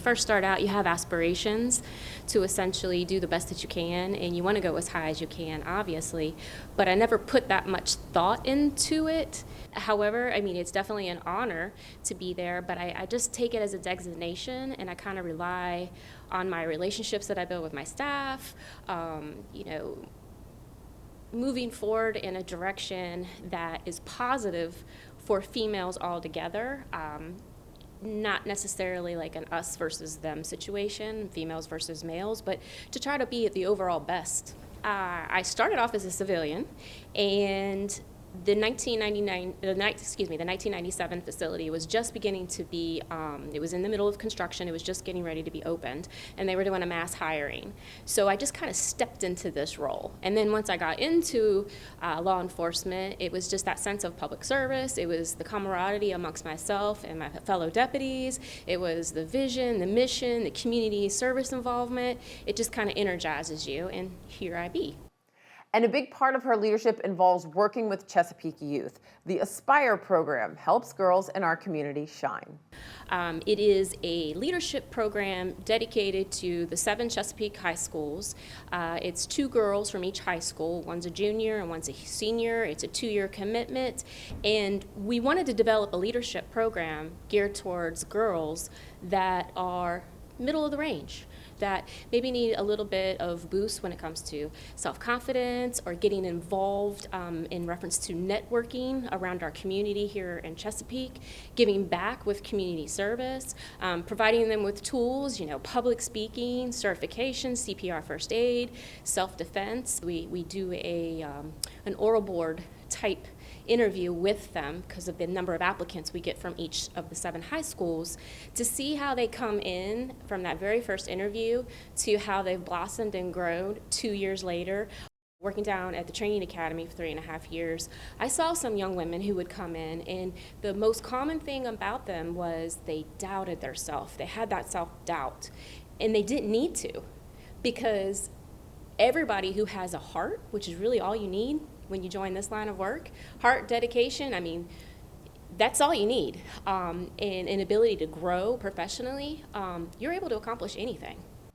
first start out, you have aspirations to essentially do the best that you can, and you want to go as high as you can, obviously, but I never put that much thought into it. However, I mean, it's definitely an honor to be there, but I just take it as a designation, and I kind of rely on my relationships that I build with my staff, moving forward in a direction that is positive for females altogether. Not necessarily like an us versus them situation, females versus males, but to try to be at the overall best. I started off as a civilian, and the 1997 facility was just beginning to be, it was in the middle of construction, it was just getting ready to be opened, and they were doing a mass hiring. So I just kind of stepped into this role. And then once I got into law enforcement, it was just that sense of public service, it was the camaraderie amongst myself and my fellow deputies, it was the vision, the mission, the community service involvement. It just kind of energizes you, and here I be. And a big part of her leadership involves working with Chesapeake youth. The Aspire program helps girls in our community shine. It is a leadership program dedicated to the 7 Chesapeake high schools. It's 2 girls from each high school. One's a junior and one's a senior. It's a 2-year commitment. And we wanted to develop a leadership program geared towards girls that are middle of the range, that maybe need a little bit of boost when it comes to self-confidence or getting involved in reference to networking around our community here in Chesapeake, giving back with community service, providing them with tools, public speaking, certification, CPR first aid, self-defense. We do an oral board type interview with them because of the number of applicants we get from each of the 7 high schools to see how they come in from that very first interview to how they've blossomed and grown 2 years later. Working down at the training academy for 3.5 years, I saw some young women who would come in, and the most common thing about them was they doubted their self. They had that self-doubt, and they didn't need to, because everybody who has a heart, which is really all you need when you join this line of work, heart, dedication, I mean, that's all you need, and an ability to grow professionally, you're able to accomplish anything.